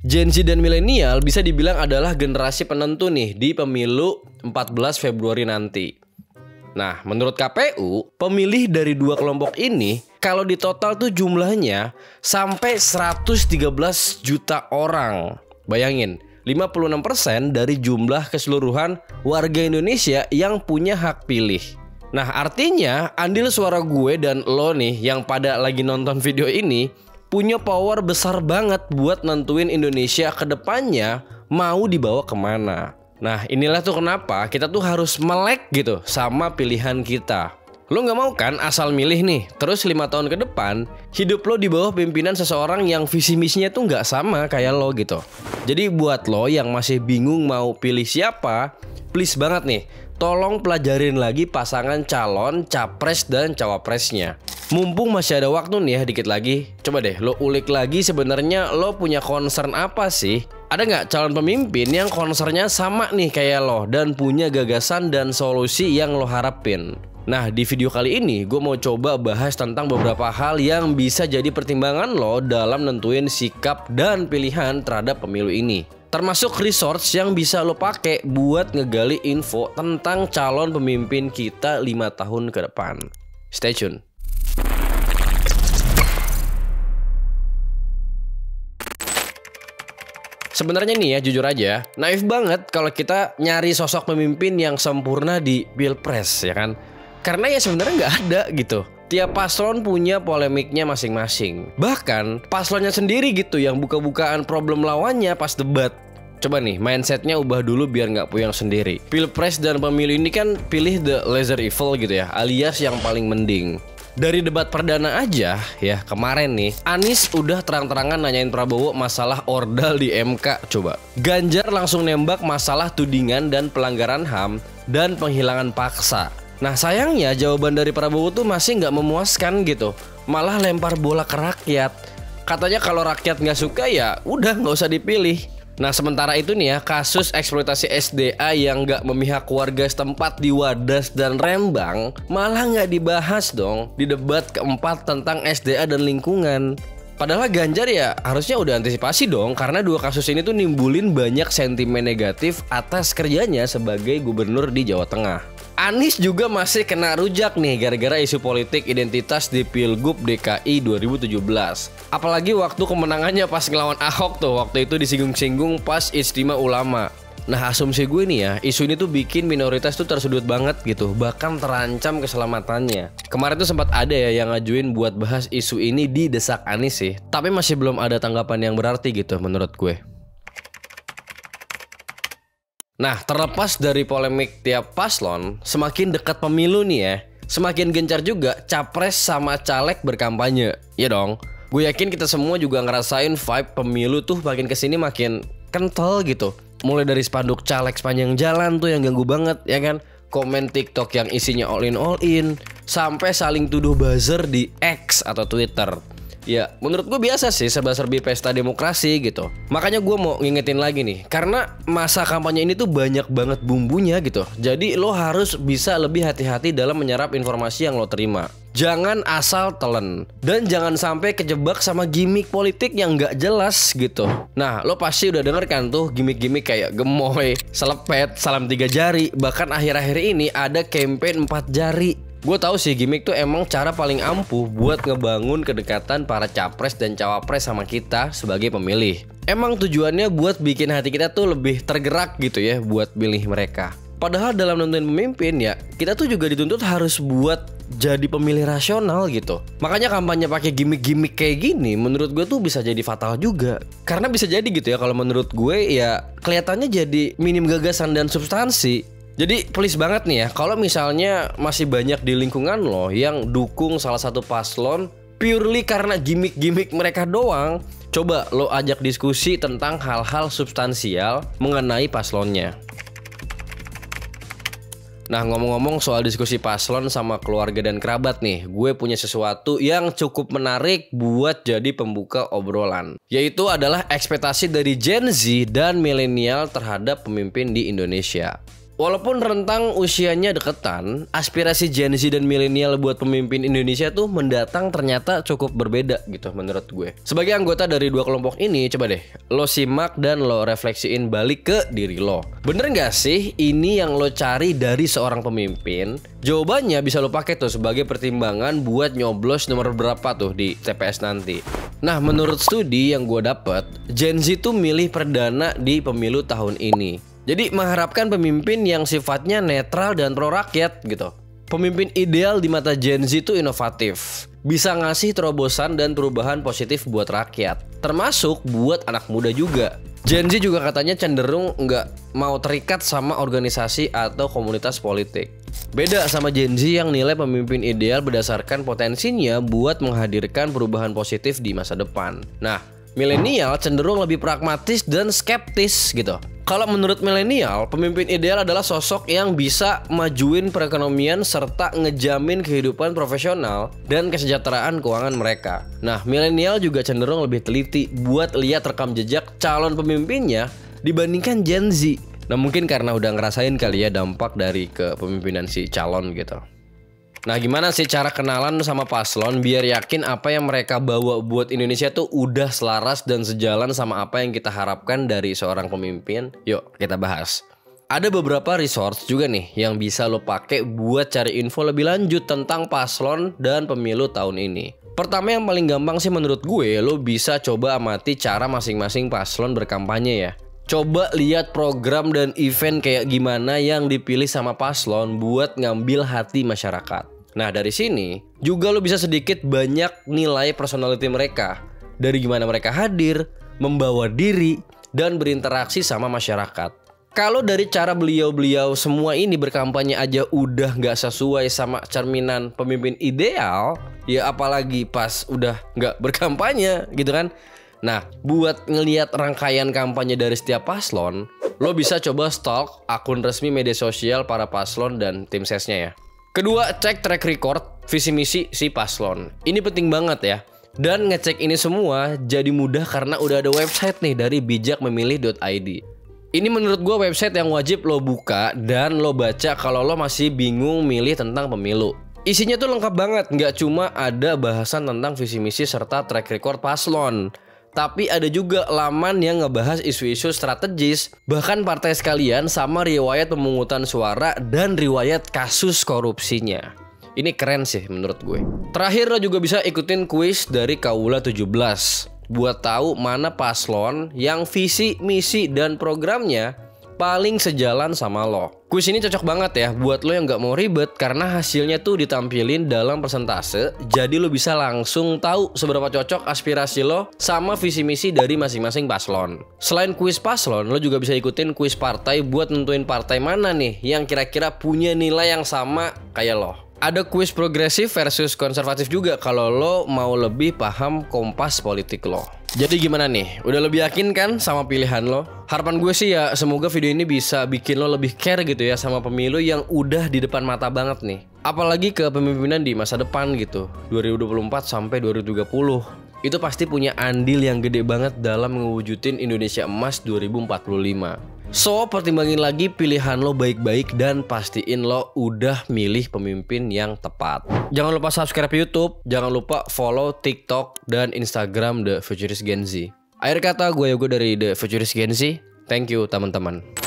Gen Z dan milenial bisa dibilang adalah generasi penentu nih di pemilu 14 Februari nanti. Nah, menurut KPU, pemilih dari dua kelompok ini kalau di total tuh jumlahnya sampai 113 juta orang. Bayangin, 56% dari jumlah keseluruhan warga Indonesia yang punya hak pilih. Nah, artinya andil suara gue dan lo nih yang pada lagi nonton video ini punya power besar banget buat nentuin Indonesia ke depannya mau dibawa kemana. Nah, inilah tuh kenapa kita tuh harus melek gitu sama pilihan kita. Lo gak mau kan asal milih nih, terus 5 tahun ke depan hidup lo di bawah pimpinan seseorang yang visi misinya tuh gak sama kayak lo gitu. Jadi buat lo yang masih bingung mau pilih siapa, please banget nih, tolong pelajarin lagi pasangan calon, capres dan cawapresnya. Mumpung masih ada waktu nih ya dikit lagi, coba deh lo ulik lagi sebenarnya lo punya concern apa sih? Ada nggak calon pemimpin yang concernnya sama nih kayak lo dan punya gagasan dan solusi yang lo harapin? Nah, di video kali ini gue mau coba bahas tentang beberapa hal yang bisa jadi pertimbangan lo dalam nentuin sikap dan pilihan terhadap pemilu ini. Termasuk resource yang bisa lo pakai buat ngegali info tentang calon pemimpin kita 5 tahun ke depan. Stay tune. Sebenarnya nih ya, jujur aja, naif banget kalau kita nyari sosok pemimpin yang sempurna di Pilpres, ya kan? Karena ya sebenarnya nggak ada gitu. Tiap paslon punya polemiknya masing-masing. Bahkan paslonnya sendiri gitu yang buka-bukaan problem lawannya pas debat. Coba nih, mindsetnya ubah dulu biar nggak puyeng sendiri. Pilpres dan pemilu ini kan pilih the lesser evil gitu ya, alias yang paling mending. Dari debat perdana aja ya kemarin nih, Anies udah terang-terangan nanyain Prabowo masalah ordal di MK coba. Ganjar langsung nembak masalah tudingan dan pelanggaran HAM dan penghilangan paksa. Nah sayangnya jawaban dari Prabowo tuh masih nggak memuaskan gitu. Malah lempar bola ke rakyat. Katanya kalau rakyat nggak suka ya udah nggak usah dipilih. Nah sementara itu nih ya, kasus eksploitasi SDA yang gak memihak warga setempat di Wadas dan Rembang malah gak dibahas dong di debat keempat tentang SDA dan lingkungan. Padahal Ganjar ya harusnya udah antisipasi dong, karena dua kasus ini tuh nimbulin banyak sentimen negatif atas kerjanya sebagai gubernur di Jawa Tengah. Anies juga masih kena rujak nih gara-gara isu politik identitas di Pilgub DKI 2017. Apalagi waktu kemenangannya pas ngelawan Ahok tuh, waktu itu disinggung-singgung pas Ijtima Ulama. Nah asumsi gue nih ya, isu ini tuh bikin minoritas tuh tersudut banget gitu, bahkan terancam keselamatannya. Kemarin tuh sempat ada ya yang ngajuin buat bahas isu ini di Desak Anies sih, tapi masih belum ada tanggapan yang berarti gitu menurut gue. Nah, terlepas dari polemik tiap paslon, semakin dekat pemilu nih ya, semakin gencar juga capres sama caleg berkampanye. Ya dong, gue yakin kita semua juga ngerasain vibe pemilu tuh makin kesini makin kental gitu. Mulai dari spanduk caleg sepanjang jalan tuh yang ganggu banget ya kan, komen TikTok yang isinya all in, sampai saling tuduh buzzer di X atau Twitter. Ya menurut gue biasa sih, serba-serbi pesta demokrasi gitu. Makanya gue mau ngingetin lagi nih, karena masa kampanye ini tuh banyak banget bumbunya gitu. Jadi lo harus bisa lebih hati-hati dalam menyerap informasi yang lo terima. Jangan asal telan, dan jangan sampai kejebak sama gimmick politik yang gak jelas gitu. Nah lo pasti udah denger kan tuh gimmick-gimmick kayak gemoy, selepet, salam 3 jari. Bahkan akhir-akhir ini ada campaign 4 jari. Gue tahu sih gimmick tuh emang cara paling ampuh buat ngebangun kedekatan para capres dan cawapres sama kita sebagai pemilih. Emang tujuannya buat bikin hati kita tuh lebih tergerak gitu ya buat pilih mereka. Padahal dalam nentuin pemimpin ya, kita tuh juga dituntut harus buat jadi pemilih rasional gitu. Makanya kampanye pakai gimmick-gimmick kayak gini menurut gue tuh bisa jadi fatal juga. Karena bisa jadi gitu ya, kalau menurut gue ya kelihatannya jadi minim gagasan dan substansi. Jadi please banget nih ya, kalau misalnya masih banyak di lingkungan lo yang dukung salah satu paslon purely karena gimmick-gimmick mereka doang, coba lo ajak diskusi tentang hal-hal substansial mengenai paslonnya. Nah ngomong-ngomong soal diskusi paslon sama keluarga dan kerabat nih, gue punya sesuatu yang cukup menarik buat jadi pembuka obrolan. Yaitu adalah ekspektasi dari Gen Z dan milenial terhadap pemimpin di Indonesia. Walaupun rentang usianya deketan, aspirasi Gen Z dan milenial buat pemimpin Indonesia tuh mendatang ternyata cukup berbeda gitu menurut gue. Sebagai anggota dari dua kelompok ini, coba deh lo simak dan lo refleksiin balik ke diri lo. Bener gak sih ini yang lo cari dari seorang pemimpin? Jawabannya bisa lo pakai tuh sebagai pertimbangan buat nyoblos nomor berapa tuh di TPS nanti. Nah, menurut studi yang gue dapet, Gen Z tuh milih perdana di pemilu tahun ini. Jadi mengharapkan pemimpin yang sifatnya netral dan pro rakyat gitu. Pemimpin ideal di mata Gen Z itu inovatif, bisa ngasih terobosan dan perubahan positif buat rakyat, termasuk buat anak muda juga. Gen Z juga katanya cenderung nggak mau terikat sama organisasi atau komunitas politik. Beda sama Gen Z yang nilai pemimpin ideal berdasarkan potensinya buat menghadirkan perubahan positif di masa depan. Nah, milenial cenderung lebih pragmatis dan skeptis gitu. Kalau menurut milenial, pemimpin ideal adalah sosok yang bisa majuin perekonomian serta ngejamin kehidupan profesional dan kesejahteraan keuangan mereka. Nah, milenial juga cenderung lebih teliti buat lihat rekam jejak calon pemimpinnya dibandingkan Gen Z. Nah, mungkin karena udah ngerasain kali ya dampak dari kepemimpinan si calon gitu. Nah, gimana sih cara kenalan sama paslon biar yakin apa yang mereka bawa buat Indonesia tuh udah selaras dan sejalan sama apa yang kita harapkan dari seorang pemimpin? Yuk, kita bahas. Ada beberapa resource juga nih yang bisa lo pakai buat cari info lebih lanjut tentang paslon dan pemilu tahun ini. Pertama yang paling gampang sih menurut gue, lo bisa coba amati cara masing-masing paslon berkampanye ya. Coba lihat program dan event kayak gimana yang dipilih sama paslon buat ngambil hati masyarakat. Nah, dari sini juga lo bisa sedikit banyak nilai personality mereka. Dari gimana mereka hadir, membawa diri, dan berinteraksi sama masyarakat. Kalau dari cara beliau-beliau semua ini berkampanye aja udah gak sesuai sama cerminan pemimpin ideal, ya apalagi pas udah gak berkampanye gitu kan. Nah, buat ngelihat rangkaian kampanye dari setiap paslon, lo bisa coba stalk akun resmi media sosial para paslon dan tim sesnya ya. Kedua, cek track record visi misi si paslon. Ini penting banget ya. Dan ngecek ini semua jadi mudah karena udah ada website nih dari bijakmemilih.id. Ini menurut gue website yang wajib lo buka dan lo baca kalau lo masih bingung milih tentang pemilu. Isinya tuh lengkap banget, nggak cuma ada bahasan tentang visi misi serta track record paslon. Tapi ada juga laman yang ngebahas isu-isu strategis, bahkan partai sekalian sama riwayat pemungutan suara dan riwayat kasus korupsinya. Ini keren sih menurut gue. Terakhir lo juga bisa ikutin kuis dari Kaula 17 buat tahu mana paslon yang visi, misi, dan programnya paling sejalan sama lo. Kuis ini cocok banget ya buat lo yang gak mau ribet karena hasilnya tuh ditampilin dalam persentase. Jadi lo bisa langsung tahu seberapa cocok aspirasi lo sama visi misi dari masing-masing paslon. Selain kuis paslon, lo juga bisa ikutin kuis partai buat nentuin partai mana nih yang kira-kira punya nilai yang sama kayak lo. Ada kuis progresif versus konservatif juga kalau lo mau lebih paham kompas politik lo. Jadi gimana nih? Udah lebih yakin kan sama pilihan lo? Harapan gue sih ya semoga video ini bisa bikin lo lebih care gitu ya sama pemilu yang udah di depan mata banget nih. Apalagi ke pemimpinan di masa depan gitu, 2024 sampai 2030. Itu pasti punya andil yang gede banget dalam ngewujudin Indonesia Emas 2045. So, pertimbangin lagi pilihan lo baik-baik dan pastiin lo udah milih pemimpin yang tepat. Jangan lupa subscribe YouTube, jangan lupa follow TikTok dan Instagram The Futurist Gen Z. Akhir kata gue Yogo dari The Futurist Gen Z. Thank you teman-teman.